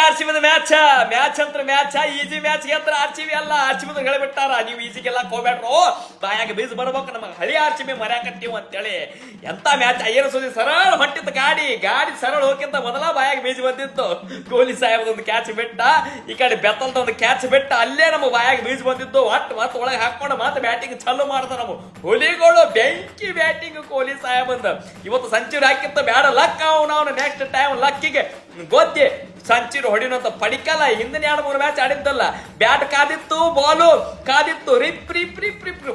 R C B match ಅಂತ match easy match ಗೆದ್ರ R C B ಅಲ್ಲ. R C B ಹೇಳಿಬಿಟ್ಟಾರ, ನೀವು ಈಜಿಗೆಲ್ಲ ಹೋಗ್ಬೇಡ್ರು, ಬಾಯಾಗ ಬೀಜ ಬರ್ಬೇಕು, ನಮಗೆ ಹಳಿ ಆರ್ ಸಿ ಬಿ ಮರ್ಯಾಕತ್ತೀವಿ ಅಂತೇಳಿ. ಎಂತ ಮ್ಯಾಚ್ ಏನು ಸುದ್ದಿ, ಸರಳ ಹೊಂಟಿತ್ತು ಗಾಡಿ ಸರಳ ಹೋಗಿಂತ ಮೊದಲ ಬಾಯಾಗ ಬೀಜ ಬಂದಿತ್ತು. ಕೊಹ್ಲಿ ಸಾಹೇಬದೊಂದು ಕ್ಯಾಚ್ ಬಿಟ್ಟ, ಈ ಕಡೆ ಬೆತ್ತಲ್ದ ಒಂದು ಕ್ಯಾಚ್ ಬಿಟ್ಟ, ಅಲ್ಲೇ ನಮ್ಮ ಬಾಯಾಗ ಬೀಜ ಬಂದಿದ್ದು. ಮತ್ತೆ ಒಳಗೆ ಹಾಕೊಂಡು ಮತ್ತೆ ಬ್ಯಾಟಿಂಗ್ ಚಾಲು ಮಾಡ್ದ ನಮ್ಮ ಹುಲಿಗಳು. ಬೆಂಕಿ ಬ್ಯಾಟಿಂಗ್ ಕೊಹ್ಲಿ ಸಾಹೇಬಂದ. ಇವತ್ತು ಸೆಂಚುರಿ ಹಾಕಿತ್ತ ಬೇಡ ಲಕ್, ಅವನು ನೆಕ್ಸ್ಟ್ ಟೈಮ್ ಲಕ್ಕಿಗೆ ಗೊತ್ತಿ ಸೆಂಚುರಿ ಹೊಡಿನಂತ ಪಡಿಕಲ್ಲ. ಹಿಂದಿನ 2-3 ಮ್ಯಾಚ್ ಆಡಿದ್ದಲ್ಲ, ಬ್ಯಾಟ್ ಕಾದಿತ್ತು, ಬಾಲು ಕಾದಿತ್ತು, ರಿಪ್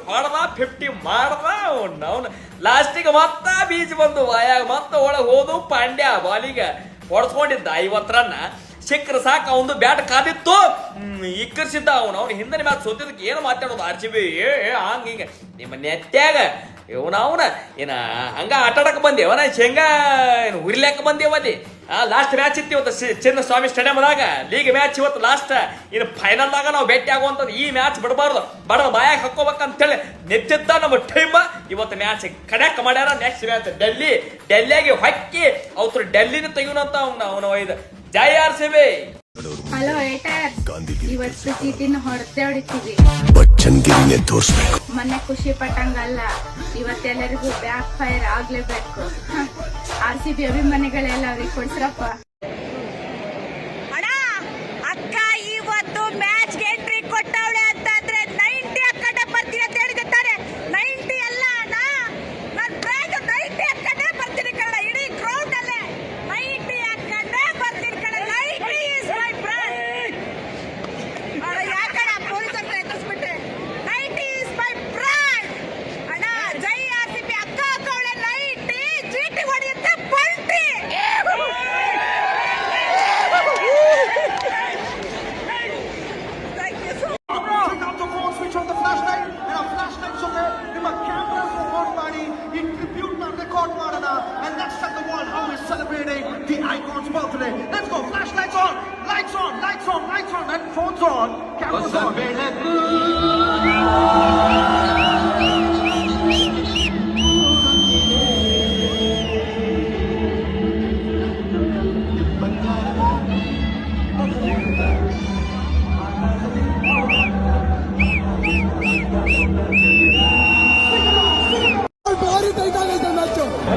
ಹೊಡೆದ 50 ಮಾಡ್ದ. ಅವನು ಲಾಸ್ಟಿಗೆ ಮತ್ತ ಬೀಜ ಬಂದು ಬಾಯಾಗ, ಮತ್ತ ಒಳಗೆ ಹೋದು. ಪಾಂಡ್ಯ ಬಾಲಿಗೆ ಹೊಡ್ಸ್ಕೊಂಡಿದ್ದ 50 ರನ್ ಸಿಕ್ಕರೆ ಸಾಕು. ಅವನು ಬ್ಯಾಟ್ ಕಾದಿತ್ತು, ಇಕ್ಕರ್ಸಿದ್ದ. ಅವನು ಹಿಂದಿನ ಮ್ಯಾಚ್ ಸೋತಿದ್ದಕ್ಕೆ ಏನು ಮಾತಾಡೋದು ಆರ್ ಸಿ ಬಿ ಹಂಗ ಹಿಂಗ ನಿಮ್ಮ ನೆತ್ಯಾಗ ಅವನ ಏನ ಹಂಗ ಆಟಾಡಕ್ ಬಂದೇವನ ಶೇಂಗಾ ಏನು ಹುರಿಲಾಕ ಬಂದೇವಲ್ಲಿ. ಲಾಸ್ಟ್ ಮ್ಯಾಚ್ ಇತ್ತು ಇವತ್ತು ಚಿನ್ನಸ್ವಾಮಿ ಸ್ಟೇಡಿಯಂದಾಗ ಲೀಗ್ ಮ್ಯಾಚ್. ಇವತ್ತು ಲಾಸ್ಟ್ ಇನ್ನು ಫೈನಲ್ದಾಗ ನಾವು ಭೇಟಿ ಆಗುವಂಥದ್ದು. ಈ ಮ್ಯಾಚ್ ಬಿಡಬಾರ್ದು, ಬಡ ಬಾಯಾಗ ಹಾಕೋಬೇಕಂತೇಳಿ ನೆತ್ತಿದ್ದ ನಮ್ಮ ಟೈಮ್. ಇವತ್ತು ಮ್ಯಾಚ್ ಕಡೆಕ್ ಮಾಡ್ಯಾರ. ನೆಕ್ಸ್ಟ್ ಮ್ಯಾಚ್ ಡೆಲ್ಲಿಯಾಗಿ ಹೊಕ್ಕಿ ಅವ್ರು ಡೆಲ್ಲಿನ ತೆಗಿಯೋಣಂತ ಅವನು ಒಯ್ದು. ಜೈ ಆರ್ ಸಿ ಬಿ. ಹಲೋ ಏಟರ್, ಇವತ್ತು ಚೀಟಿನ ಹೊಡೆದೇ ಹೊಡಿತೀವಿ. ಬಚ್ಚನ್ಗಿರಿನೇ ತೋರಿಸ್ಬೇಕು. ಮೊನ್ನೆ ಖುಷಿ ಪಟ್ಟಂಗಲ್ಲ, ಇವತ್ತೆಲ್ಲರಿಗೂ ಬ್ಯಾಕ್ ಫೈರ್ ಆಗ್ಲೇಬೇಕು. ಆರ್ ಸಿ ಬಿ ಅಭಿಮಾನಿಗಳೆಲ್ಲ ಅವ್ರಿಗೆ ಕೊಡ್ಸ್ರಪ್ಪ. ಅಕ್ಕ ಇವತ್ತು ಮ್ಯಾಚ್ ಎಂಟ್ರಿ ಕೊಟ್ಟವಳೆ ಅಂತಂದ್ರೆ 90 ಅಕ್ಕಡೆ ಬರ್ತೀನಿ ಅಂತ ಹೇಳಿದೆ ತಾನೆ. 90 ಅಲ್ಲ ನಾನು ಬ್ರ್ಯಾಂಡ್ 90 ಅಕ್ಕಡೆ ಬರ್ತೀನಿ ಕಣ. ಇಡೀ ಗ್ರೌಂಡ್ ಅಲ್ಲೇ 90 ಅಕ್ಕಡೆ ಬರ್ತೀನಿ ಕಣ. 90 ಇಸ್ ಮೈ ಬ್ರ್ಯಾಂಡ್. ಅಣ್ಣ ಯಾಕಣ್ಣ ಪೊಲೀಸ್ ಅಂತ ಎದುರಿಸ್ಬಿಟ್ಟೆ. 90 ಇಸ್ ಮೈ ಬ್ರ್ಯಾಂಡ್. ಅಣ್ಣ ಜೈ ಆರ್ ಸಿ ಬಿ. ಅಕ್ಕ ಅವಳೆ 90 GT ಹೊಡೆಯುತ್ತೆ ಪಲ್ಟಿ. Switch on the flashlight and a flashlight ಜೊತೆ ನಿಮ್ಮ ಕ್ಯಾಮೆರಾಸ್ ಆನ್ ಮಾಡಿ ಈ ಟ್ರಿಬ್ಯೂಟ್ ನ ರೆಕಾರ್ಡ್ ಮಾಡೋಣ. And let's tell the world how we're celebrating the icon's birthday. Let's go. Flashlights on, lights on, lights on, lights on, and phones on, cameras on.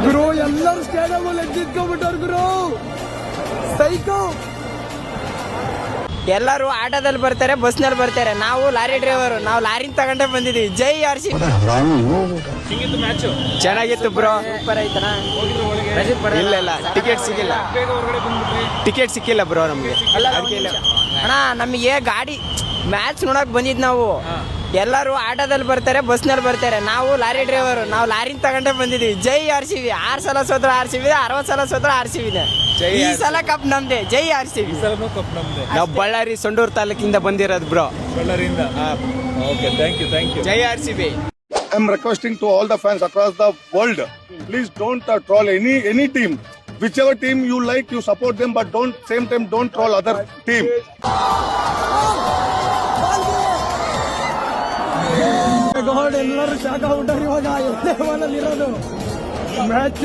ಗುರು ಎಲ್ಲರೂ stadium ಅಲ್ಲಿ ಎದ್ದಿದ್ಕೊಂಡ್ಬಿಟ್ಟವ್ರು ಗುರು. Psycho ಎಲ್ಲರೂ ಆಟೋದಲ್ಲಿ ಬರ್ತಾರೆ, ಬಸ್ನಲ್ಲಿ ಬರ್ತಾರೆ. ನಾವು ಲಾರಿ ಡ್ರೈವರ್, ನಾವು ಲಾರಿನ ತಗೊಂಡೇ ಬಂದಿದೀವಿ. ಜೈ ಆರ್ ಸಿ. ಚೆನ್ನಾಗಿತ್ತು ಬ್ರೋ, ಸೂಪರ್ ಆಯ್ತನ. ಇಲ್ಲ ಟಿಕೆಟ್ ಸಿಕ್ಕಿಲ್ಲ ಬ್ರೋ ನಮ್ಗೆ. ಅಣ್ಣ ನಮಗೆ ಗಾಡಿ ಮ್ಯಾಚ್ ನೋಡಕ್ ಬಂದಿದ್ ನಾವು. ಎಲ್ಲರೂ ಆಟೋದಲ್ಲಿ ಬರ್ತಾರೆ, ಬಸ್ನಲ್ಲಿ ಬರ್ತಾರೆ. ನಾವು ಲಾರಿ ಡ್ರೈವರ್, ನಾವು ಲಾರಿನ ತಗೊಂಡೇ ಬಂದಿದೀವಿ. ಜೈ ಆರ್ ಸಿ ಬಿ. 6 ಸಲ ಸೋತ್ರ ಆರ್ ಸಿ ಬಿ, 60 ಸಲ ಸೋತ್ರ ಆರ್ ಸಿ ಬಿದೆ. ಈ ಸಲ ಕಪ್ ನಮ್ದೆ. ಜೈ ಆರ್ ಸಿ ಬಿ. ನಾವು ಬಳ್ಳಾರಿ ಸೊಂಡೂರು ತಾಲೂಕಿಂದ ಬಂದಿರೋದು ಬ್ರೋ. ಬಳ್ಳಾರಿಯಿಂದ. Okay, thank you. ಜೈ ಆರ್ ಸಿ ಬಿ. I'm requesting to all the fans across the world, please don't troll any team. Whichever team you like, you support them, but same time don't troll other team. God ಎಲ್ಲರೂ ಶಾಖ outer. ಇವಾಗ ಇರೋದು match.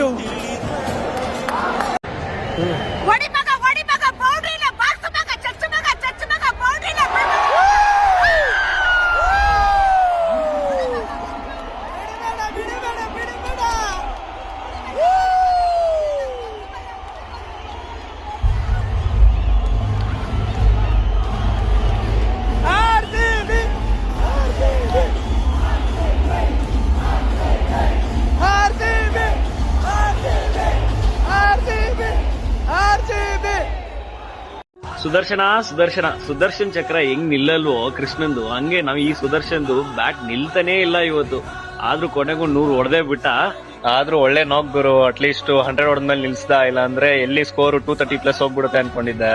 ಹೊಡಿ ಮಗ ಬೌಂಡ್ರಿನ box ಮಗ ಚಚ್ಚ ಮಗ ಬೌಂಡ್ರಿನ. ಸುದರ್ಶನ್ ಚಕ್ರ ಹೆಂಗ್ ನಿಲ್ಲಲ್ವೋ ಕೃಷ್ಣಂದು, ಹಂಗೆ ನಾವು ಈ ಸುದರ್ಶನ್ದು ಬ್ಯಾಟ್ ನಿಲ್ತಾನೇ ಇಲ್ಲ ಇವತ್ತು. ಆದ್ರೂ ಕೊನೆಗೂ 100 ಹೊಡೆದೇ ಬಿಟ್ಟ. ಆದ್ರೂ ಒಳ್ಳೆ ನಾಕ್ ಗುರು. ಅಟ್ಲೀಸ್ಟ್ 100 ಹೊಡೆದ್ಮೇಲೆ ನಿಲ್ಸ್ದ, ಇಲ್ಲ ಅಂದ್ರೆ ಎಲ್ಲಿ ಸ್ಕೋರ್ 230+ ಹೋಗ್ಬಿಡುತ್ತೆ ಅನ್ಕೊಂಡಿದ್ದೆ.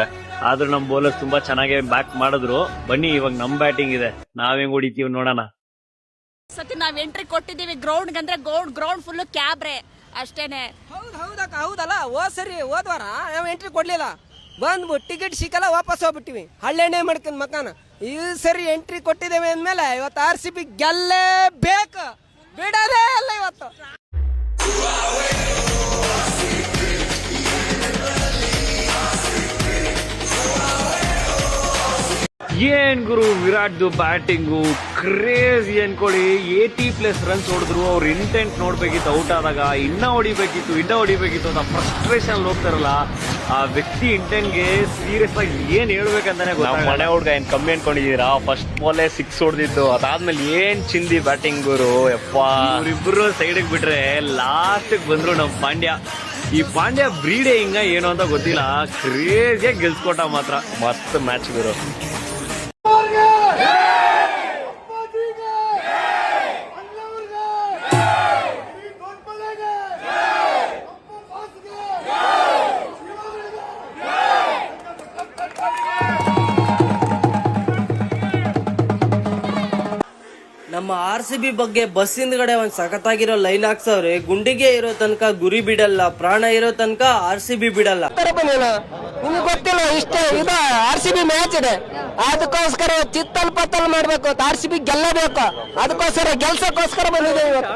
ಆದ್ರೂ ನಮ್ ಬೌಲರ್ಸ್ ತುಂಬಾ ಚೆನ್ನಾಗಿ ಬ್ಯಾಕ್ ಮಾಡಿದ್ರು. ಬನ್ನಿ ಇವಾಗ ನಮ್ ಬ್ಯಾಟಿಂಗ್ ಇದೆ, ನಾವ್ ಹೆಂಗ್ ಹೊಡಿತೀವಿ ನೋಡೋಣ. ಸತಿ ನಾವ್ ಎಂಟ್ರಿ ಕೊಟ್ಟಿದೀವಿ ಗ್ರೌಂಡ್ ಅಂದ್ರೆ ಗ್ರೌಂಡ್ ಫುಲ್ ಕ್ಯಾಬ್ರೆ ಅಷ್ಟೇನೆ. ಹೌದಲ್ಲ. ಹೋದ್ವಾರ ನಾವು ಎಂಟ್ರಿ ಕೊಡ್ಲಿಲ್ಲ, ಬಂದ್ಬಿಟ್ಟು ಟಿಕೆಟ್ ಸಿಕ್ಕಲ್ಲ, ವಾಪಸ್ ಹೋಗ್ಬಿಟ್ಟಿವಿ. ಹಳ್ಳೆಣ್ಣೆ ಮಾಡ್ಕೊಂಡ್ ಮಕಾನ. ಈ ಸರಿ ಎಂಟ್ರಿ ಕೊಟ್ಟಿದ್ದೇವೆ ಅಂದ್ಮೇಲೆ ಇವತ್ತು ಆರ್ ಸಿ ಬಿ ಗೆಲ್ಲೇಬೇಕು, ಬಿಡೋದೇ ಇಲ್ಲ ಇವತ್ತು. ಏನ್ ಗುರು ವಿರಾಟ್ದು ಬ್ಯಾಟಿಂಗು ಕ್ರೇಜಿ ಅನ್ಕೊಳ್ಳಿ. 80+ ರನ್ಸ್ ಹೊಡೆದ್ರು. ಅವ್ರ ಇಂಟೆಂಟ್ ನೋಡ್ಬೇಕಿತ್ತು, ಔಟ್ ಆದಾಗ ಇನ್ನ ಹೊಡಿಬೇಕಿತ್ತು ಅಂತ ಫ್ರಸ್ಟ್ರೇಷನ್ ಹೋಗ್ತಾರಲ್ಲ, ಆ ವ್ಯಕ್ತಿ ಇಂಟೆಂಟ್ಗೆ ಸೀರಿಯಸ್ ಆಗಿ ಏನ್ ಹೇಳ್ಬೇಕಂತಾನೆ ಗೊತ್ತಾಗಲ್ಲ. ಮನೆ ಹುಡ್ಗ ಏನ್ ಕಮ್ಮಿ ಅನ್ಕೊಂಡಿದೀರಾ? ಫಸ್ಟ್ ಬಾಲೇ 6 ಹೊಡೆದಿದ್ದು, ಅದಾದ್ಮೇಲೆ ಏನ್ ಚಿಂದಿ ಬ್ಯಾಟಿಂಗ್ ಗುರು ಯಪ್ಪ. ಇವ್ರಿಬ್ರು ಸೈಡ್ಗೆ ಬಿಟ್ರೆ ಲಾಸ್ಟ್ ಬಂದ್ರು ನಮ್ ಪಾಂಡ್ಯ. ಈ ಪಾಂಡ್ಯ ಬ್ರೀಡೇ ಹಿಂಗ ಏನು ಅಂತ ಗೊತ್ತಿಲ್ಲ, ಕ್ರೇಜಿಯಾಗಿ ಗೆಲ್ಸ್ಕೊಟ್ಟ ಮಾತ್ರ. ಮಸ್ತ್ ಮ್ಯಾಚ್ ಗುರು. ನಮ್ಮ RCB ಬಗ್ಗೆ ಬಸ್ ಹಿಂದ್ಗಡೆ ಒಂದ್ ಸಖತ್ತಾಗಿರೋ ಲೈನ್ ಹಾಕ್ಸವ್ರೆ. ಗುಂಡಿಗೆ ಇರೋ ತನಕ ಗುರಿ ಬಿಡಲ್ಲ, ಪ್ರಾಣ ಇರೋ ತನಕ RCB ಬಿಡಲ್ಲ. ನಿಮ್ಗೆ ಗೊತ್ತಿಲ್ಲ ಇಷ್ಟೇ ಇದು RCB ಮ್ಯಾಚ್ ಇದೆ, ಅದಕ್ಕೋಸ್ಕರ ಚಿತ್ತಲ್ ಪತ್ತಲ್ ಮಾಡ್ಬೇಕು, RCB ಗೆಲ್ಲಬೇಕು, ಅದಕ್ಕೋಸ್ಕರ ಗೆಲ್ಸಕ್ಕೋಸ್ಕರ ಬಂದಿದೆ ಇವತ್ತು.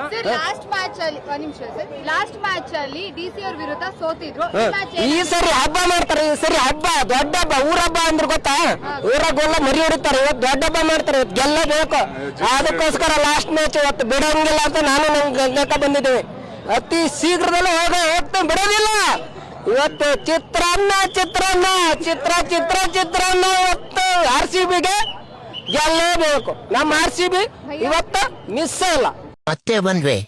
ಲಾಸ್ಟ್ ಮ್ಯಾಚ್ ಅಲ್ಲಿ DC ಅವ್ರ ವಿರುದ್ಧ ಸೋತಿದ್ರು. ಈ ಸರಿ ಹಬ್ಬ ಮಾಡ್ತಾರೆ, ಈ ಸರಿ ಹಬ್ಬ ದೊಡ್ಡ ಹಬ್ಬ, ಊರಬ್ಬ ಅಂದ್ರೆ ಗೊತ್ತಾ, ಊರಾಗೆಲ್ಲ ಮರಿ ಹೊಡಿತಾರೆ. ಇವತ್ತು ದೊಡ್ಡ ಹಬ್ಬ ಮಾಡ್ತಾರೆ, ಇವತ್ತು ಗೆಲ್ಲಬೇಕು, ಅದಕ್ಕೋಸ್ಕರ ಲಾಸ್ಟ್ ಮ್ಯಾಚ್ ಇವತ್ತು ಬಿಡಂಗಿಲ್ಲ ಅಂತ ನಾನು ನಮ್ಗೆ ಬಂದಿದ್ದೇವೆ. ಅತಿ ಶೀಘ್ರದಲ್ಲೇ ಹೋಗ್ತೇನೆ, ಬಿಡೋದಿಲ್ಲ. ಇವತ್ತು ಚಿತ್ರಾನ್ನ ಇವತ್ತು RCBಗೆ ಗೆಲ್ಲೇಬೇಕು. ನಮ್ಮ RCB ಇವತ್ತು ಮಿಸ್ ಇಲ್ಲ. ಮತ್ತೆ ಬಂದ್ವಿ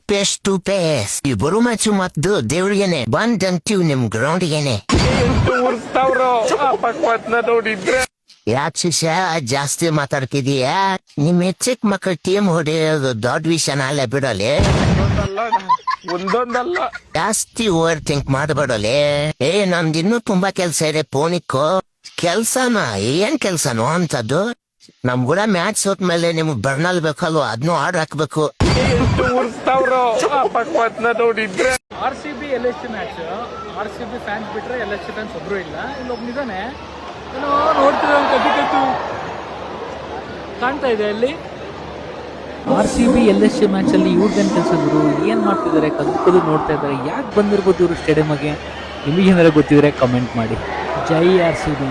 ಪೇಸ್ ಟು ಪೇಸ್. ಇಬ್ಬರು ಮ್ಯಾಚ್ ಮತ್ತು ದೇವ್ರಿಗೇನೆ ಬಂದಂತೀವ್ ನಿಮ್ ಗ್ರೌಂಡ್ಗೆನೆ. ಯಾಕೆ ಶಿಷ್ಯ ಜಾಸ್ತಿ ಮಾತಾಡ್ತಿದೀಯ? ನಿಮ್ ಚಿಕ್ಕ ಮಕ್ಕಳ ಟೀಮ್ ಹೊಡೆಯೋದು ದೊಡ್ಡ ವಿಷಯನ ಅಲ್ಲ, ಬಿಡೋಲೆ. ಒಂದೊಂದಲ್ಲ ಜಾಸ್ತಿ ಓವರ್ ಥಿಂಕ್ ಮಾಡಬೇಡಲೆ. ನಮ್ದಿನ್ನೂ ತುಂಬಾ ಕೆಲ್ಸ ಇದೆ. ಪೋನಿಕ್ಕೋ ಕೆಲ್ಸನ ಏನ್ ಕೆಲ್ಸನೋ ಅಂತದ್ದು. ನಮ್ ಕೂಡ ಮ್ಯಾಚ್ ಸೋತ್ಮೇಲೆ ನಿಮ್ಗ್ ಬರ್ನಲ್ ಬೇಕಲ್ವ, ಅದ್ನು ಆರ್ಡರ್ ಹಾಕ್ಬೇಕು. RCB LHC match, RCB fans ಬಿಟ್ರೆ LHC ಫ್ಯಾನ್ಸ್ ಒಬ್ರು ಇಲ್ಲ. ಇಲ್ಲೊಬ್ನಿದಾನೆ, ಏನೋ ನೋಡ್ತಿರೋ ಕದ್ದು ಕಾಣ್ತಾ ಇದೆ ಅಲ್ಲಿ. RCB LHC ಮ್ಯಾಚ್ ಅಲ್ಲಿ ಇವ್ರದ್ದೇನು ಕೆಲಸ ಗುರು? ಏನ್ ಮಾಡ್ತಿದ್ದಾರೆ? ಕದ್ದು ನೋಡ್ತಾ ಇದ್ದಾರೆ. ಯಾಕೆ ಬಂದಿರ್ಬೋದು ಇವರು ಸ್ಟೇಡಿಯಂಗೆ? ನಿಮಗೇನಾರ ಗೊತ್ತಿದ್ರೆ ಕಮೆಂಟ್ ಮಾಡಿ. ಜೈ RCB.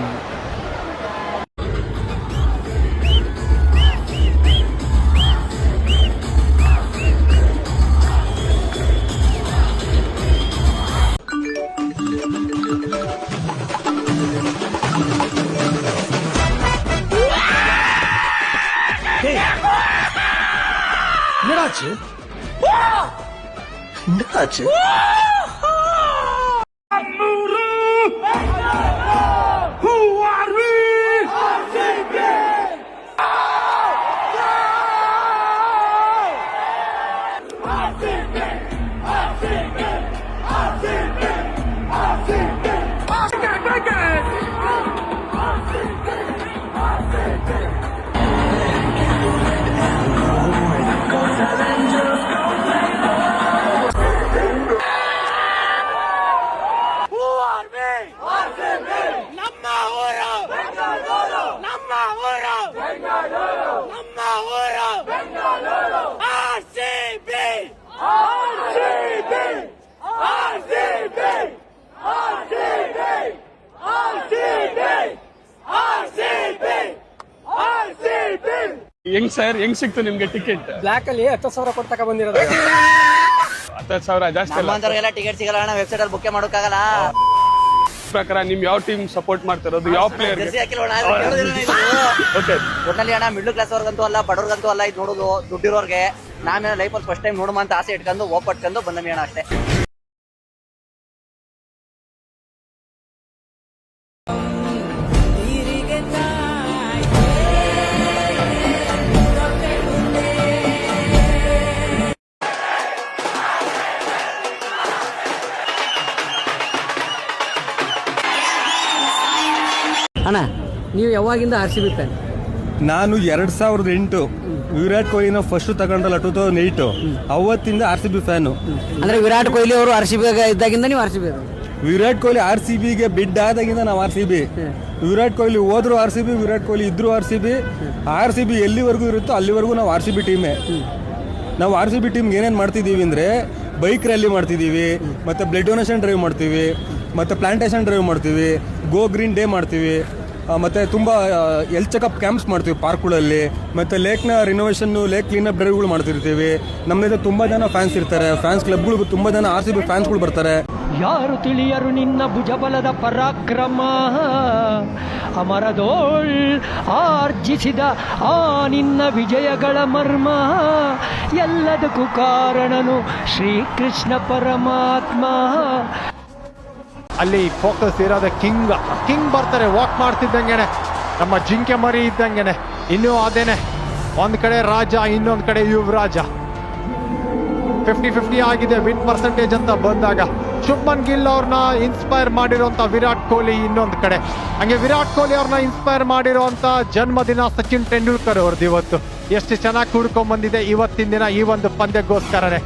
ಹೆಂಗ್ ಸರ್, ಹೆಂಗ್ ಸಿಕ್ತು ನಿಮ್ಗೆ ಟಿಕೆಟ್? ಬ್ಲಾಕ್ ಅಲ್ಲಿ 10,000 ಕೊಟ್ಟು ತಕ ಬಂದಿರೋದು. 10,000 ಜಾಸ್ತಿ ಅಲ್ಲ. ಟಿಕೆಟ್ ಸಿಗಲ್ಲ ಅಣ್ಣ, ವೆಬ್ಸೈಟ್ ಅಲ್ಲಿ ಬುಕ್ ಮಾಡೋಕ್ಕಾಗಲ್ಲ. ಪ್ರಕಾರ ನಿಮ್ ಯಾವ ಟೀಮ್ ಸಪೋರ್ಟ್ ಮಾಡ್ತಿರೋದು? ಯಾವ ಪ್ಲೇಯರ್? ಒಟ್ನಲ್ಲಿ ಅಣ್ಣ ಮಿಡ್ಲ್ ಕ್ಲಾಸ್ ಅವ್ರಿಗಂತೂ ಅಲ್ಲ, ಬಡವ್ರಿಗಂತೂ ಅಲ್ಲ ಇದು ನೋಡೋದು. ದುಡ್ಡಿರೋರ್ಗೆ ನಾನು ಲೈಫಲ್ಲಿ ಫಸ್ಟ್ ಟೈಮ್ ನೋಡುವ ಅಂತ ಆಸೆ ಇಟ್ಕೊಂಡು ಓಪಟ್ಕೊಂಡು ಬಂದಮಿ ಅಣ್ಣ ಅಷ್ಟೇ. ಅಣ್ಣ ನೀವು ಯಾವಾಗಿಂದ RCB ಫ್ಯಾನ್? ನಾನು 2008 ವಿರಾಟ್ ಕೊಹ್ಲಿನ ಫಸ್ಟ್ ತಗೊಂಡಲ್ಲ 2008, ಅವತ್ತಿಂದ RCB ಫ್ಯಾನು. ಅಂದ್ರೆ ವಿರಾಟ್ ಕೊಹ್ಲಿ ಅವರು RCB ಇದ್ದಾಗಿಂದ ನೀವು RCB? ವಿರಾಟ್ ಕೊಹ್ಲಿ RCBಗೆ ಬಿಡ್ ಆದಾಗಿಂದ ನಾವು RCB. ವಿರಾಟ್ ಕೊಹ್ಲಿ ಹೋದ್ರು RCB, ವಿರಾಟ್ ಕೊಹ್ಲಿ ಇದ್ರು RCB ಎಲ್ಲಿವರೆಗೂ ಇರುತ್ತೋ ಅಲ್ಲಿವರೆಗೂ ನಾವು RCB ಟೀಮೇ. ನಾವು RCB ಟೀಮ್ಗೆ ಏನೇನು ಮಾಡ್ತಿದ್ದೀವಿ ಅಂದರೆ ಬೈಕ್ ರ್ಯಾಲಿ ಮಾಡ್ತಿದ್ದೀವಿ, ಮತ್ತು ಬ್ಲಡ್ ಡೊನೇಷನ್ ಡ್ರೈವ್ ಮಾಡ್ತೀವಿ, ಮತ್ತು ಪ್ಲಾಂಟೇಶನ್ ಡ್ರೈವ್ ಮಾಡ್ತೀವಿ, ಗೋ ಗ್ರೀನ್ ಡೇ ಮಾಡ್ತೀವಿ. ಮತ್ತು ತುಂಬ ಹೆಲ್ತ್ ಚೆಕಪ್ ಕ್ಯಾಂಪ್ಸ್ ಮಾಡ್ತೀವಿ ಪಾರ್ಕ್ಗಳಲ್ಲಿ, ಮತ್ತು ಲೇಕ್ನ ರಿನೋವೇಷನ್ನು, ಲೇಕ್ ಕ್ಲೀನಪ್ ಡ್ರೈವ್ಗಳು ಮಾಡ್ತಿರ್ತೀವಿ. ನಮ್ಮದು ತುಂಬ ಜನ ಫ್ಯಾನ್ಸ್ ಇರ್ತಾರೆ, ಫ್ಯಾನ್ಸ್ ಕ್ಲಬ್ಗಳು ತುಂಬ ಜನ RCB ಫ್ಯಾನ್ಸ್ಗಳು ಬರ್ತಾರೆ. ಯಾರು ತಿಳಿಯರು ನಿನ್ನ ಭುಜಬಲದ ಪರಾಕ್ರಮ, ಅಮರದೋಳ್ ಆರ್ಜಿಸಿದ ಆ ನಿನ್ನ ವಿಜಯಗಳ ಮರ್ಮ, ಎಲ್ಲದಕ್ಕೂ ಕಾರಣನು ಶ್ರೀಕೃಷ್ಣ ಪರಮಾತ್ಮ. ಅಲ್ಲಿ ಫೋಕಸ್ ಇರೋದೆ ಕಿಂಗ್ ಬರ್ತಾರೆ ವಾಕ್ ಮಾಡ್ತಿದ್ದಂಗೆನೆ, ನಮ್ಮ ಜಿಂಕೆ ಮರಿ ಇದ್ದಂಗೆನೆ. ಇನ್ನೂ ಅದೇನೆ, ಒಂದ್ ಕಡೆ ರಾಜ, ಇನ್ನೊಂದ್ ಕಡೆ ಯುವರಾಜ. 50-50 ಆಗಿದೆ ವಿನ್ ಪರ್ಸೆಂಟೇಜ್ ಅಂತ ಬಂದಾಗ. ಶುಭ್ಮನ್ ಗಿಲ್ ಅವ್ರನ್ನ ಇನ್ಸ್ಪೈರ್ ಮಾಡಿರುವಂತ ವಿರಾಟ್ ಕೊಹ್ಲಿ ಇನ್ನೊಂದ್ ಕಡೆ. ಹಂಗೆ ವಿರಾಟ್ ಕೊಹ್ಲಿ ಅವ್ರನ್ನ ಇನ್ಸ್ಪೈರ್ ಮಾಡಿರುವಂತ ಜನ್ಮದಿನ ಸಚಿನ್ ತೆಂಡೂಲ್ಕರ್ ಅವ್ರದ್ದು ಇವತ್ತು. ಎಷ್ಟು ಚೆನ್ನಾಗಿ ಕೂಡ್ಕೊಂಡ್ ಬಂದಿದೆ ಇವತ್ತಿನ ದಿನ ಈ ಒಂದು ಪಂದ್ಯಕ್ಕೋಸ್ಕರನೇ.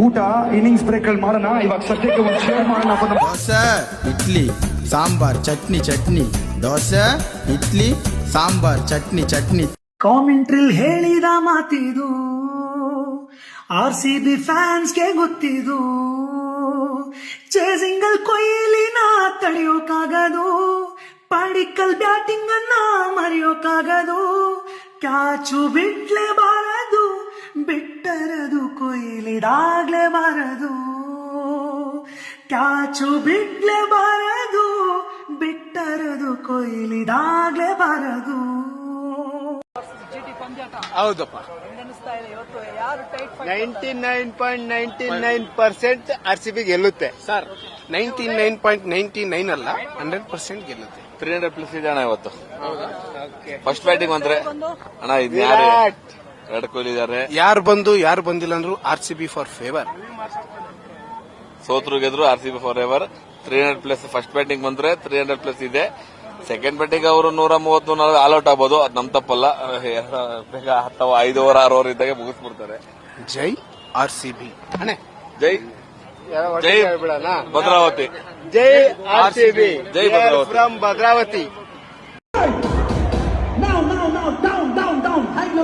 ಊಟ ಇನ್ನಿಂಗ್ಸ್ ಬ್ರೇಕ್ ಅಲ್ಲಿ ಮಾಡೋಣ. ಇವಾಗ ಸದ್ಯಕ್ಕೆ ಒಂದು ಶೇರ್ ಮಾಡೋಣ. ದೋಸೆ, ಇಡ್ಲಿ, ಸಾಂಬಾರ್, ಚಟ್ನಿ, ದೋಸೆ, ಇಡ್ಲಿ, ಸಾಂಬಾರ್, ಚಟ್ನಿ. ಕಾಮೆಂಟ್ರಿಲ್ ಹೇಳಿದ ಮಾತಿದು RCB ಫ್ಯಾನ್ಸ್ಗೆ ಗೊತ್ತಿದು. ಚೇಸಿಂಗಲ್ ಕೊಹ್ಲಿನ ತಡೆಯೋಕಾಗದು, ಪಾಡಿಕಲ್ ಬ್ಯಾಟಿಂಗ್ ಅನ್ನ ಮರೆಯೋಕಾಗದು. ಕ್ಯಾಚು ಬಿಡ್ಲೇಬಾರದು, ಬಿಟ್ಟರದು ಕೊಹ್ಲಿದಾಗ್ಲೇಬಾರದು. ಕ್ಯಾಚು ಬಿಡ್ಲೇಬಾರದು, ಬಿಟ್ಟರದು ಕೊಹ್ಲಿದಾಗ್ಲೇಬಾರದು. ಹೌದಪ್ಪ, 99.99% RCB ಗೆಲ್ಲುತ್ತೆ ಸರ್. 99.99 ಅಲ್ಲ, 100% ಗೆಲ್ಲುತ್ತೆ. 300+ ಇದೆ ಅಣ್ಣ ಇವತ್ತು. ಫಸ್ಟ್ ಬ್ಯಾಟಿಂಗ್ ಬಂದ್ರೆ ಅಣ್ಣ ಇದು ವಿರಾಟ್ ಕೊಹ್ಲಿ ಇದಾರೆ. ಯಾರು ಬಂದಿಲ್ಲ ಅಂದ್ರು RCB ಫಾರ್ ಫೇವರ್. ಸೋತ್ರು ಗೆದ್ರು RCB for ever. 300+ first batting ಬಂದ್ರೆ 300+ ಇದೆ. ಸೆಕೆಂಡ್ ಬ್ಯಾಟಿಂಗ್ ಅವರು 130 ಆಲ್ ಔಟ್ ಆಗ್ಬೋದು, ಅದು ನಮ್ ತಪ್ಪಲ್ಲ. ಬೇಗ 10 5 ಓವರ್ 6 ಓವರ್ ಇದ್ದಾಗ ಮುಗಿಸ್ಬಿಡ್ತಾರೆ. ಜೈ RCB. Jai Bhadravati. Jai RCB. Jai Bhadravati. From Bhadravati. Now, down. Hide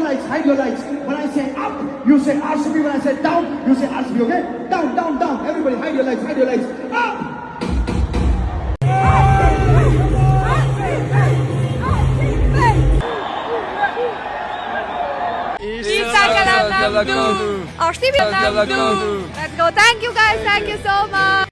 your lights. When I say up, you say RCB. When I say down, you say RCB. Okay? Down. Everybody, hide your lights. Up. RCB. Let's go. Thank you guys. Thank you so much.